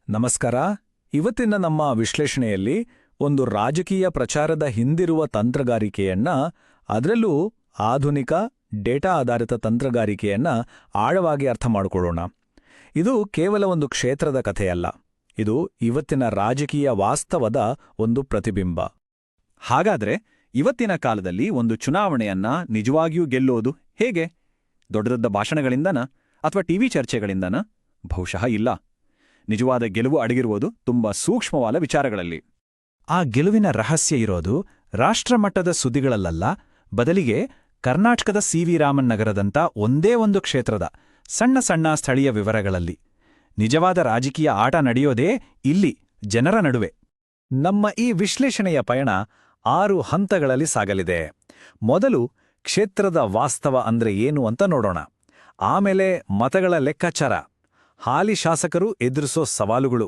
ನಮಸ್ಕಾರ. ಇವತ್ತಿನ ನಮ್ಮ ವಿಶ್ಲೇಷಣೆಯಲ್ಲಿ ಒಂದು ರಾಜಕೀಯ ಪ್ರಚಾರದ ಹಿಂದಿರುವ ತಂತ್ರಗಾರಿಕೆಯನ್ನ, ಅದರಲ್ಲೂ ಆಧುನಿಕ ಡೇಟಾ ಆಧಾರಿತ ತಂತ್ರಗಾರಿಕೆಯನ್ನ ಆಳವಾಗಿ ಅರ್ಥ ಮಾಡಿಕೊಳ್ಳೋಣ. ಇದು ಕೇವಲ ಒಂದು ಕ್ಷೇತ್ರದ ಕಥೆಯಲ್ಲ, ಇದು ಇವತ್ತಿನ ರಾಜಕೀಯ ವಾಸ್ತವದ ಒಂದು ಪ್ರತಿಬಿಂಬ. ಹಾಗಾದ್ರೆ ಇವತ್ತಿನ ಕಾಲದಲ್ಲಿ ಒಂದು ಚುನಾವಣೆಯನ್ನ ನಿಜವಾಗಿಯೂ ಗೆಲ್ಲೋದು ಹೇಗೆ? ದೊಡ್ಡ ದೊಡ್ಡ ಭಾಷಣಗಳಿಂದನ ಅಥವಾ ಟಿವಿ ಚರ್ಚೆಗಳಿಂದನ? ಬಹುಶಃ ಇಲ್ಲ. ನಿಜವಾದ ಗೆಲುವು ಅಡಗಿರುವುದು ತುಂಬಾ ಸೂಕ್ಷ್ಮವಾದ ವಿಚಾರಗಳಲ್ಲಿ. ಆ ಗೆಲುವಿನ ರಹಸ್ಯ ಇರೋದು ರಾಷ್ಟ್ರಮಟ್ಟದ ಸುದ್ದಿಗಳಲ್ಲ, ಬದಲಿಗೆ ಕರ್ನಾಟಕದ ಸಿ.ವಿ. ರಾಮನ್ ನಗರದಂಥ ಒಂದೇ ಒಂದು ಕ್ಷೇತ್ರದ ಸಣ್ಣ ಸಣ್ಣ ಸ್ಥಳೀಯ ವಿವರಗಳಲ್ಲಿ. ನಿಜವಾದ ರಾಜಕೀಯ ಆಟ ನಡೆಯೋದೇ ಇಲ್ಲಿ, ಜನರ ನಡುವೆ. ನಮ್ಮ ಈ ವಿಶ್ಲೇಷಣೆಯ ಪಯಣ 6 ಹಂತಗಳಲ್ಲಿ ಸಾಗಲಿದೆ. ಮೊದಲು ಕ್ಷೇತ್ರದ ವಾಸ್ತವ ಅಂದ್ರೆ ಏನು ಅಂತ ನೋಡೋಣ. ಆಮೇಲೆ ಮತಗಳ ಲೆಕ್ಕಾಚಾರ, ಹಾಲಿ ಶಾಸಕರು ಎದುರಿಸೋ ಸವಾಲುಗಳು,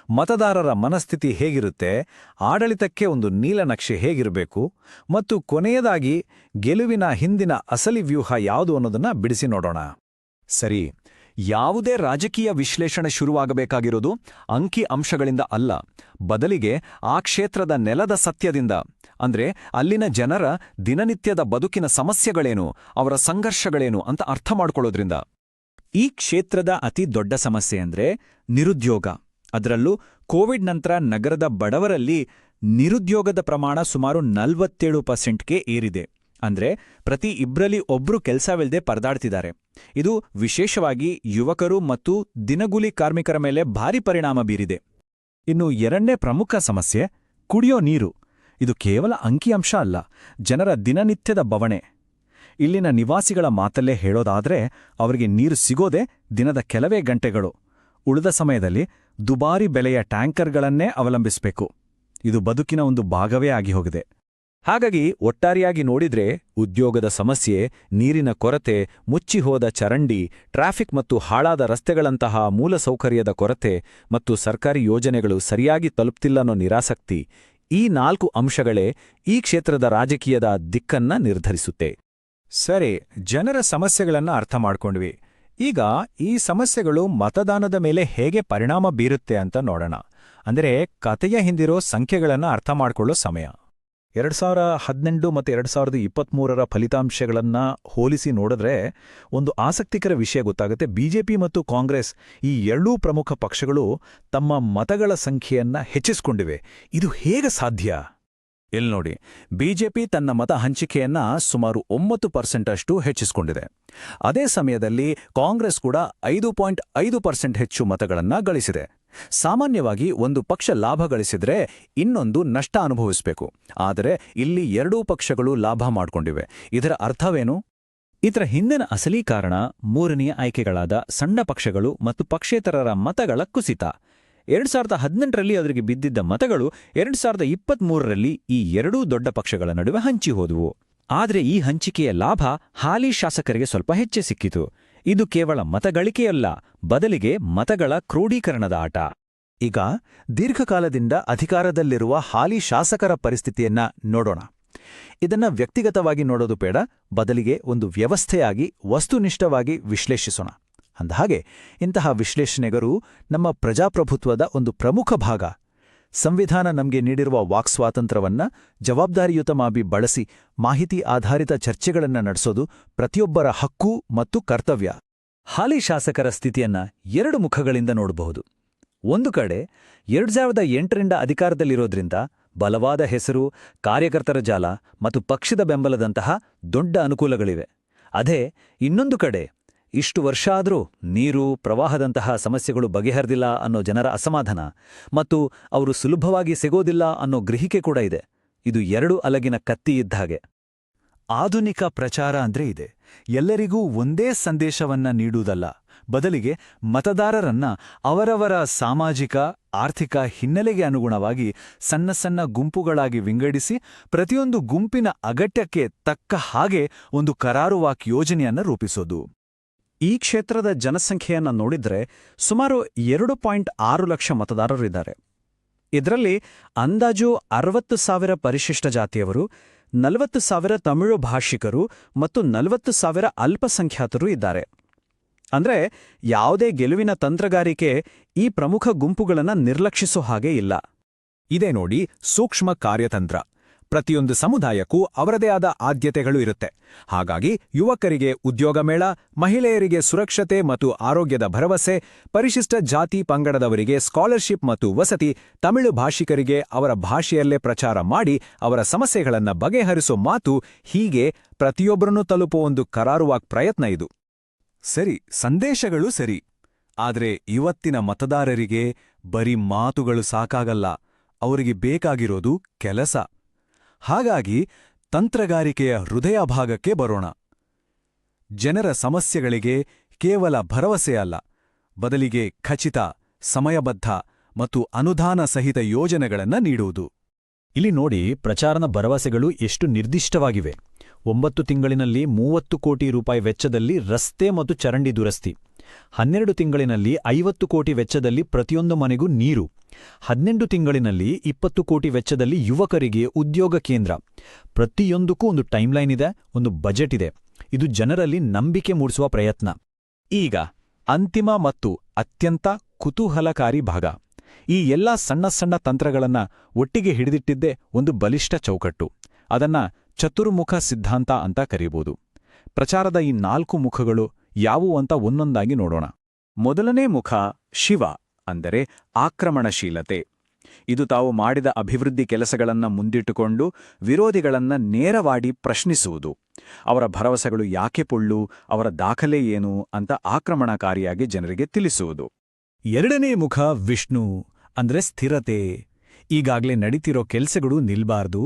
ಮತದಾರರ ಮನಸ್ಥಿತಿ ಹೇಗಿರುತ್ತೆ, ಆಡಳಿತಕ್ಕೆ ಒಂದು ನೀಲನಕ್ಷೆ ಹೇಗಿರಬೇಕು, ಮತ್ತು ಕೊನೆಯದಾಗಿ ಗೆಲುವಿನ ಹಿಂದಿನ ಅಸಲಿ ವ್ಯೂಹ ಯಾವುದು ಅನ್ನೋದನ್ನ ಬಿಡಿಸಿ ನೋಡೋಣ. ಸರಿ, ಯಾವುದೇ ರಾಜಕೀಯ ವಿಶ್ಲೇಷಣೆ ಶುರುವಾಗಬೇಕಾಗಿರೋದು ಅಂಕಿ ಅಂಶಗಳಿಂದ ಅಲ್ಲ, ಬದಲಿಗೆ ಆ ಕ್ಷೇತ್ರದ ನೆಲದ ಸತ್ಯದಿಂದ. ಅಂದ್ರೆ ಅಲ್ಲಿನ ಜನರ ದಿನನಿತ್ಯದ ಬದುಕಿನ ಸಮಸ್ಯೆಗಳೇನು, ಅವರ ಸಂಘರ್ಷಗಳೇನು ಅಂತ ಅರ್ಥ ಮಾಡ್ಕೊಳ್ಳೋದ್ರಿಂದ. ಈ ಕ್ಷೇತ್ರದ ಅತಿ ದೊಡ್ಡ ಸಮಸ್ಯೆ ಅಂದ್ರೆ ನಿರುದ್ಯೋಗ. ಅದರಲ್ಲೂ ಕೋವಿಡ್ ನಂತರ ನಗರದ ಬಡವರಲ್ಲಿ ನಿರುದ್ಯೋಗದ ಪ್ರಮಾಣ ಸುಮಾರು 47%ಗೆ ಏರಿದೆ. ಅಂದ್ರೆ ಪ್ರತಿ ಇಬ್ರಲ್ಲಿ ಒಬ್ರು ಕೆಲ್ಸವಿಲ್ಲದೆ ಪರದಾಡ್ತಿದ್ದಾರೆ. ಇದು ವಿಶೇಷವಾಗಿ ಯುವಕರು ಮತ್ತು ದಿನಗೂಲಿ ಕಾರ್ಮಿಕರ ಮೇಲೆ ಭಾರಿ ಪರಿಣಾಮ ಬೀರಿದೆ. ಇನ್ನು ಎರಡನೇ ಪ್ರಮುಖ ಸಮಸ್ಯೆ ಕುಡಿಯೋ ನೀರು. ಇದು ಕೇವಲ ಅಂಕಿಅಂಶ ಅಲ್ಲ, ಜನರ ದಿನನಿತ್ಯದ ಬವಣೆ. ಇಲ್ಲಿನ ನಿವಾಸಿಗಳ ಮಾತಲ್ಲೇ ಹೇಳೋದಾದ್ರೆ ಅವರಿಗೆ ನೀರು ಸಿಗೋದೇ ದಿನದ ಕೆಲವೇ ಗಂಟೆಗಳು. ಉಳಿದ ಸಮಯದಲ್ಲಿ ದುಬಾರಿ ಬೆಲೆಯ ಟ್ಯಾಂಕರ್ಗಳನ್ನೇ ಅವಲಂಬಿಸಬೇಕು. ಇದು ಬದುಕಿನ ಒಂದು ಭಾಗವೇ ಆಗಿ ಹೋಗಿದೆ. ಹಾಗಾಗಿ ಒಟ್ಟಾರೆಯಾಗಿ ನೋಡಿದ್ರೆ ಉದ್ಯೋಗದ ಸಮಸ್ಯೆ, ನೀರಿನ ಕೊರತೆ, ಮುಚ್ಚಿಹೋದ ಚರಂಡಿ, ಟ್ರಾಫಿಕ್ ಮತ್ತು ಹಾಳಾದ ರಸ್ತೆಗಳಂತಹ ಮೂಲಸೌಕರ್ಯದ ಕೊರತೆ ಮತ್ತು ಸರ್ಕಾರಿ ಯೋಜನೆಗಳು ಸರಿಯಾಗಿ ತಲುಪ್ತಿಲ್ಲನ್ನೋ ನಿರಾಸಕ್ತಿ, ಈ 4 ಅಂಶಗಳೇ ಈ ಕ್ಷೇತ್ರದ ರಾಜಕೀಯದ ದಿಕ್ಕನ್ನ ನಿರ್ಧರಿಸುತ್ತೆ. ಸರಿ, ಜನರ ಸಮಸ್ಯೆಗಳನ್ನ ಅರ್ಥ ಮಾಡ್ಕೊಂಡ್ವಿ. ಈಗ ಈ ಸಮಸ್ಯೆಗಳು ಮತದಾನದ ಮೇಲೆ ಹೇಗೆ ಪರಿಣಾಮ ಬೀರುತ್ತೆ ಅಂತ ನೋಡೋಣ. ಅಂದರೆ ಕಥೆಯ ಹಿಂದಿರೋ ಸಂಖ್ಯೆಗಳನ್ನ ಅರ್ಥ ಮಾಡ್ಕೊಳ್ಳೋ ಸಮಯ. 2018 ಮತ್ತು 2023ರ ಫಲಿತಾಂಶಗಳನ್ನ ಹೋಲಿಸಿ ನೋಡಿದ್ರೆ ಒಂದು ಆಸಕ್ತಿಕರ ವಿಷಯ ಗೊತ್ತಾಗುತ್ತೆ. ಬಿಜೆಪಿ ಮತ್ತು ಕಾಂಗ್ರೆಸ್, ಈ ಎರಡೂ ಪ್ರಮುಖ ಪಕ್ಷಗಳು ತಮ್ಮ ಮತಗಳ ಸಂಖ್ಯೆಯನ್ನ ಹೆಚ್ಚಿಸಿಕೊಂಡಿವೆ. ಇದು ಹೇಗೆ ಸಾಧ್ಯ? ಇಲ್ಲಿ ನೋಡಿ, ಬಿಜೆಪಿ ತನ್ನ ಮತ ಹಂಚಿಕೆಯನ್ನ ಸುಮಾರು 9% ಹೆಚ್ಚಿಸಿಕೊಂಡಿದೆ. ಅದೇ ಸಮಯದಲ್ಲಿ ಕಾಂಗ್ರೆಸ್ ಕೂಡ 5.5% ಹೆಚ್ಚು ಮತಗಳನ್ನ ಗಳಿಸಿದೆ. ಸಾಮಾನ್ಯವಾಗಿ ಒಂದು ಪಕ್ಷ ಲಾಭ ಗಳಿಸಿದ್ರೆ ಇನ್ನೊಂದು ನಷ್ಟ ಅನುಭವಿಸಬೇಕು. ಆದರೆ ಇಲ್ಲಿ ಎರಡೂ ಪಕ್ಷಗಳು ಲಾಭ ಮಾಡಿಕೊಂಡಿವೆ. ಇದರ ಅರ್ಥವೇನು? ಇದರ ಹಿಂದಿನ ಅಸಲಿ ಕಾರಣ ಮೂರನೆಯ ಆಯ್ಕೆಗಳಾದ ಸಣ್ಣ ಪಕ್ಷಗಳು ಮತ್ತು ಪಕ್ಷೇತರರ ಮತಗಳ ಕುಸಿತ. 2018ರಲ್ಲಿ ಅವರಿಗೆ ಬಿದ್ದಿದ್ದ ಮತಗಳು 2023ರಲ್ಲಿ ಈ ಎರಡೂ ದೊಡ್ಡ ಪಕ್ಷಗಳ ನಡುವೆ ಹಂಚಿ ಹೋದವು. ಆದರೆ ಈ ಹಂಚಿಕೆಯ ಲಾಭ ಹಾಲಿ ಶಾಸಕರಿಗೆ ಸ್ವಲ್ಪ ಹೆಚ್ಚೇ ಸಿಕ್ಕಿತು. ಇದು ಕೇವಲ ಮತಗಳಿಕೆಯಲ್ಲ, ಬದಲಿಗೆ ಮತಗಳ ಕ್ರೋಢೀಕರಣದ ಆಟ. ಈಗ ದೀರ್ಘಕಾಲದಿಂದ ಅಧಿಕಾರದಲ್ಲಿರುವ ಹಾಲಿ ಶಾಸಕರ ಪರಿಸ್ಥಿತಿಯನ್ನ ನೋಡೋಣ. ಇದನ್ನ ವ್ಯಕ್ತಿಗತವಾಗಿ ನೋಡೋದು ಬೇಡ, ಬದಲಿಗೆ ಒಂದು ವ್ಯವಸ್ಥೆಯಾಗಿ ವಸ್ತುನಿಷ್ಠವಾಗಿ ವಿಶ್ಲೇಷಿಸೋಣ. ಅಂದಹಾಗೆ ಇಂತಹ ವಿಶ್ಲೇಷಣೆಗರು ನಮ್ಮ ಪ್ರಜಾಪ್ರಭುತ್ವದ ಒಂದು ಪ್ರಮುಖ ಭಾಗ. ಸಂವಿಧಾನ ನಮಗೆ ನೀಡಿರುವ ವಾಕ್ಸ್ವಾತಂತ್ರ್ಯವನ್ನ ಜವಾಬ್ದಾರಿಯುತವಾಗಿ ಬಳಸಿ ಮಾಹಿತಿ ಆಧಾರಿತ ಚರ್ಚೆಗಳನ್ನು ನಡೆಸೋದು ಪ್ರತಿಯೊಬ್ಬರ ಹಕ್ಕು ಮತ್ತು ಕರ್ತವ್ಯ. ಹಾಲಿ ಶಾಸಕರ ಸ್ಥಿತಿಯನ್ನ 2 ಮುಖಗಳಿಂದ ನೋಡಬಹುದು. ಒಂದು ಕಡೆ 2008ರಿಂದ ಅಧಿಕಾರದಲ್ಲಿರೋದ್ರಿಂದ ಬಲವಾದ ಹೆಸರು, ಕಾರ್ಯಕರ್ತರ ಜಾಲ ಮತ್ತು ಪಕ್ಷದ ಬೆಂಬಲದಂತಹ ದೊಡ್ಡ ಅನುಕೂಲಗಳಿವೆ. ಅದೇ ಇನ್ನೊಂದು ಕಡೆ ಇಷ್ಟು ವರ್ಷ ಆದರೂ ನೀರು, ಪ್ರವಾಹದಂತಹ ಸಮಸ್ಯೆಗಳು ಬಗೆಹರಿದಿಲ್ಲ ಅನ್ನೋ ಜನರ ಅಸಮಾಧಾನ ಮತ್ತು ಅವರು ಸುಲಭವಾಗಿ ಸಿಗೋದಿಲ್ಲ ಅನ್ನೋ ಗ್ರಹಿಕೆ ಕೂಡ ಇದೆ. ಇದು 2 ಅಲಗಿನ ಕತ್ತಿ ಇದ್ದ ಹಾಗೆ. ಆಧುನಿಕ ಪ್ರಚಾರ ಅಂದ್ರೆ ಇದೆ, ಎಲ್ಲರಿಗೂ ಒಂದೇ ಸಂದೇಶವನ್ನ ನೀಡುವುದಲ್ಲ, ಬದಲಿಗೆ ಮತದಾರರನ್ನ ಅವರವರ ಸಾಮಾಜಿಕ, ಆರ್ಥಿಕ ಹಿನ್ನೆಲೆಗೆ ಅನುಗುಣವಾಗಿ ಸಣ್ಣ ಸಣ್ಣ ಗುಂಪುಗಳಾಗಿ ವಿಂಗಡಿಸಿ ಪ್ರತಿಯೊಂದು ಗುಂಪಿನ ಅಗತ್ಯಕ್ಕೆ ತಕ್ಕ ಹಾಗೆ ಒಂದು ಕರಾರುವಾಕ್ ಯೋಜನೆಯನ್ನ ರೂಪಿಸೋದು. ಈ ಕ್ಷೇತ್ರದ ಜನಸಂಖ್ಯೆಯನ್ನ ನೋಡಿದ್ರೆ ಸುಮಾರು 2.6 ಲಕ್ಷ ಮತದಾರರಿದ್ದಾರೆ. ಇದರಲ್ಲಿ ಅಂದಾಜು 60,000 ಪರಿಶಿಷ್ಟ ಜಾತಿಯವರು, 40,000 ತಮಿಳು ಭಾಷಿಕರು ಮತ್ತು 40,000 ಅಲ್ಪಸಂಖ್ಯಾತರು ಇದ್ದಾರೆ. ಅಂದ್ರೆ ಯಾವುದೇ ಗೆಲುವಿನ ತಂತ್ರಗಾರಿಕೆ ಈ ಪ್ರಮುಖ ಗುಂಪುಗಳನ್ನು ನಿರ್ಲಕ್ಷಿಸೋ ಹಾಗೆ ಇಲ್ಲ. ಇದೇ ನೋಡಿ ಸೂಕ್ಷ್ಮ ಕಾರ್ಯತಂತ್ರ. ಪ್ರತಿಯೊಂದು ಸಮುದಾಯಕ್ಕೂ ಅವರದೇ ಆದ ಆದ್ಯತೆಗಳು ಇರುತ್ತೆ. ಹಾಗಾಗಿ ಯುವಕರಿಗೆ ಉದ್ಯೋಗ ಮೇಳ, ಮಹಿಳೆಯರಿಗೆ ಸುರಕ್ಷತೆ ಮತ್ತು ಆರೋಗ್ಯದ ಭರವಸೆ, ಪರಿಶಿಷ್ಟ ಜಾತಿ ಪಂಗಡದವರಿಗೆ ಸ್ಕಾಲರ್ಶಿಪ್ ಮತ್ತು ವಸತಿ, ತಮಿಳು ಭಾಷಿಕರಿಗೆ ಅವರ ಭಾಷೆಯಲ್ಲೇ ಪ್ರಚಾರ ಮಾಡಿ ಅವರ ಸಮಸ್ಯೆಗಳನ್ನು ಬಗೆಹರಿಸೋ ಮಾತು, ಹೀಗೆ ಪ್ರತಿಯೊಬ್ಬರನ್ನೂ ತಲುಪೋ ಒಂದು ಕರಾರುವಾಗ್ ಪ್ರಯತ್ನ ಇದು. ಸರಿ, ಸಂದೇಶಗಳು ಸರಿ. ಆದ್ರೆ ಇವತ್ತಿನ ಮತದಾರರಿಗೆ ಬರೀ ಮಾತುಗಳು ಸಾಕಾಗಲ್ಲ. ಅವರಿಗೆ ಬೇಕಾಗಿರೋದು ಕೆಲಸ. ಹಾಗಾಗಿ ತಂತ್ರಗಾರಿಕೆಯ ಹೃದಯ ಭಾಗಕ್ಕೆ ಬರೋಣ. ಜನರ ಸಮಸ್ಯೆಗಳಿಗೆ ಕೇವಲ ಭರವಸೆ ಅಲ್ಲ, ಬದಲಿಗೆ ಖಚಿತ, ಸಮಯಬದ್ಧ ಮತ್ತು ಅನುದಾನ ಸಹಿತ ಯೋಜನೆಗಳನ್ನು ನೀಡುವುದು. ಇಲ್ಲಿ ನೋಡಿ, ಪ್ರಚಾರನ ಭರವಸೆಗಳು ಎಷ್ಟು ನಿರ್ದಿಷ್ಟವಾಗಿವೆ. 9 ತಿಂಗಳಿನಲ್ಲಿ 30 ಕೋಟಿ ರೂಪಾಯಿ ವೆಚ್ಚದಲ್ಲಿ ರಸ್ತೆ ಮತ್ತು ಚರಂಡಿ ದುರಸ್ತಿ, 12 ತಿಂಗಳಿನಲ್ಲಿ 50 ಕೋಟಿ ವೆಚ್ಚದಲ್ಲಿ ಪ್ರತಿಯೊಂದು ಮನೆಗೂ ನೀರು, 18 ತಿಂಗಳಿನಲ್ಲಿ 20 ಕೋಟಿ ವೆಚ್ಚದಲ್ಲಿ ಯುವಕರಿಗೆ ಉದ್ಯೋಗ ಕೇಂದ್ರ. ಪ್ರತಿಯೊಂದಕ್ಕೂ ಒಂದು ಟೈಮ್ಲೈನ್ ಇದೆ, ಒಂದು ಬಜೆಟ್ ಇದೆ. ಇದು ಜನರಲ್ಲಿ ನಂಬಿಕೆ ಮೂಡಿಸುವ ಪ್ರಯತ್ನ. ಈಗ ಅಂತಿಮ ಮತ್ತು ಅತ್ಯಂತ ಕುತೂಹಲಕಾರಿ ಭಾಗ. ಈ ಎಲ್ಲ ಸಣ್ಣ ಸಣ್ಣ ತಂತ್ರಗಳನ್ನ ಒಟ್ಟಿಗೆ ಹಿಡಿದಿಟ್ಟಿದ್ದೇ ಒಂದು ಬಲಿಷ್ಠ ಚೌಕಟ್ಟು. ಅದನ್ನ ಚತುರ್ಮುಖ ಸಿದ್ಧಾಂತ ಅಂತ ಕರೀಬೋದು. ಪ್ರಚಾರದ ಈ 4 ಮುಖಗಳು ಯಾವುವು ಅಂತ ಒಂದೊಂದಾಗಿ ನೋಡೋಣ. ಮೊದಲನೇ ಮುಖ ಶಿವ, ಅಂದರೆ ಆಕ್ರಮಣಶೀಲತೆ. ಇದು ತಾವು ಮಾಡಿದ ಅಭಿವೃದ್ಧಿ ಕೆಲಸಗಳನ್ನ ಮುಂದಿಟ್ಟುಕೊಂಡು ವಿರೋಧಿಗಳನ್ನ ನೇರವಾಗಿ ಪ್ರಶ್ನಿಸುವುದು. ಅವರ ಭರವಸೆಗಳು ಯಾಕೆ ಪೊಳ್ಳು, ಅವರ ದಾಖಲೆ ಏನು ಅಂತ ಆಕ್ರಮಣಕಾರಿಯಾಗಿ ಜನರಿಗೆ ತಿಳಿಸುವುದು. ಎರಡನೇ ಮುಖ ವಿಷ್ಣು, ಅಂದ್ರೆ ಸ್ಥಿರತೆ. ಈಗಾಗ್ಲೇ ನಡೀತಿರೋ ಕೆಲ್ಸಗಳು ನಿಲ್ಬಾರ್ದು,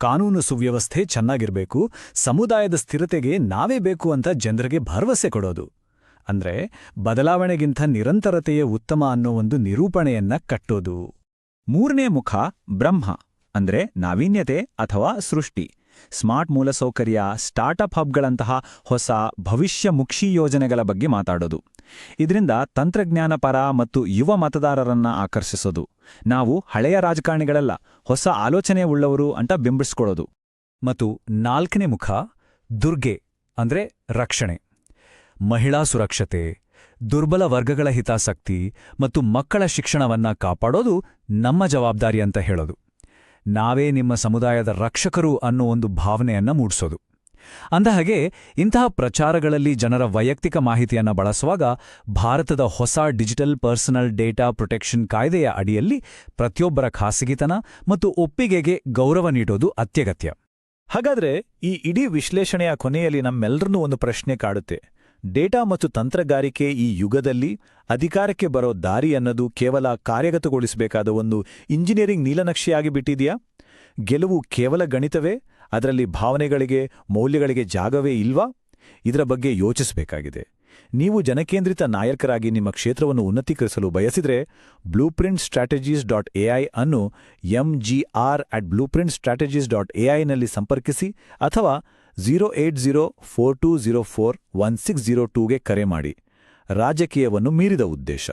ಕಾನೂನು ಸುವ್ಯವಸ್ಥೆ ಚೆನ್ನಾಗಿರ್ಬೇಕು, ಸಮುದಾಯದ ಸ್ಥಿರತೆಗೆ ನಾವೇ ಬೇಕು ಅಂತ ಜನರಿಗೆ ಭರವಸೆ ಕೊಡೋದು. ಅಂದ್ರೆ ಬದಲಾವಣೆಗಿಂತ ನಿರಂತರತೆಯೇ ಉತ್ತಮ ಅನ್ನೋ ಒಂದು ನಿರೂಪಣೆಯನ್ನ ಕಟ್ಟೋದು. ಮೂರನೇ ಮುಖ ಬ್ರಹ್ಮ, ಅಂದ್ರೆ ನಾವೀನ್ಯತೆ ಅಥವಾ ಸೃಷ್ಟಿ. ಸ್ಮಾರ್ಟ್ ಮೂಲಸೌಕರ್ಯ, ಸ್ಟಾರ್ಟಪ್ ಹಬ್ಗಳಂತಹ ಹೊಸ ಭವಿಷ್ಯಮುಖಿ ಯೋಜನೆಗಳ ಬಗ್ಗೆ ಮಾತಾಡೋದು. ಇದರಿಂದ ತಂತ್ರಜ್ಞಾನ ಪರ ಮತ್ತು ಯುವ ಮತದಾರರನ್ನ ಆಕರ್ಷಿಸೋದು. ನಾವು ಹಳೆಯ ರಾಜಕಾರಣಿಗಳಲ್ಲ, ಹೊಸ ಆಲೋಚನೆ ಉಳ್ಳವರು ಅಂತ ಬಿಂಬಿಸ್ಕೊಳ್ಳೋದು. ಮತ್ತು 4ನೇ ಮುಖ ದುರ್ಗೆ, ಅಂದ್ರೆ ರಕ್ಷಣೆ. ಮಹಿಳಾ ಸುರಕ್ಷತೆ, ದುರ್ಬಲ ವರ್ಗಗಳ ಹಿತಾಸಕ್ತಿ ಮತ್ತು ಮಕ್ಕಳ ಶಿಕ್ಷಣವನ್ನ ಕಾಪಾಡೋದು ನಮ್ಮ ಜವಾಬ್ದಾರಿ ಅಂತ ಹೇಳೋದು. ನಾವೇ ನಿಮ್ಮ ಸಮುದಾಯದ ರಕ್ಷಕರು ಅನ್ನೋ ಒಂದು ಭಾವನೆಯನ್ನ ಮೂಡಿಸೋದು. ಅಂದಹಾಗೆ ಇಂತಹ ಪ್ರಚಾರಗಳಲ್ಲಿ ಜನರ ವೈಯಕ್ತಿಕ ಮಾಹಿತಿಯನ್ನ ಬಳಸುವಾಗ ಭಾರತದ ಹೊಸ ಡಿಜಿಟಲ್ ಪರ್ಸನಲ್ ಡೇಟಾ ಪ್ರೊಟೆಕ್ಷನ್ ಕಾಯ್ದೆಯ ಅಡಿಯಲ್ಲಿ ಪ್ರತಿಯೊಬ್ಬರ ಖಾಸಗಿತನ ಮತ್ತು ಒಪ್ಪಿಗೆಗೆ ಗೌರವ ನೀಡೋದು ಅತ್ಯಗತ್ಯ. ಹಾಗಾದ್ರೆ ಈ ಇಡೀ ವಿಶ್ಲೇಷಣೆಯ ಕೊನೆಯಲ್ಲಿ ನಮ್ಮೆಲ್ಲರನ್ನೂ ಒಂದು ಪ್ರಶ್ನೆ ಕಾಡುತ್ತೆ. ಡೇಟಾ ಮತ್ತು ತಂತ್ರಗಾರಿಕೆ ಈ ಯುಗದಲ್ಲಿ ಅಧಿಕಾರಕ್ಕೆ ಬರೋ ದಾರಿ ಅನ್ನೋದು ಕೇವಲ ಕಾರ್ಯಗತಗೊಳಿಸಬೇಕಾದ ಒಂದು ಇಂಜಿನಿಯರಿಂಗ್ ನೀಲನಕ್ಷೆಯಾಗಿ ಬಿಟ್ಟಿದೆಯಾ? ಗೆಲುವು ಕೇವಲ ಗಣಿತವೇ? ಅದರಲ್ಲಿ ಭಾವನೆಗಳಿಗೆ, ಮೌಲ್ಯಗಳಿಗೆ ಜಾಗವೇ ಇಲ್ವಾ? ಇದರ ಬಗ್ಗೆ ಯೋಚಿಸಬೇಕಾಗಿದೆ. ನೀವು ಜನಕೇಂದ್ರಿತ ನಾಯಕರಾಗಿ ನಿಮ್ಮ ಕ್ಷೇತ್ರವನ್ನು ಉನ್ನತೀಕರಿಸಲು ಬಯಸಿದ್ರೆ blueprintstrategies.ai ಅನ್ನು mgr@blueprintstrategies.ai ನಲ್ಲಿ ಸಂಪರ್ಕಿಸಿ ಅಥವಾ 08042041602ಗೆ ಕರೆ ಮಾಡಿ. ರಾಜಕೀಯವನ್ನು ಮೀರಿದ ಉದ್ದೇಶ.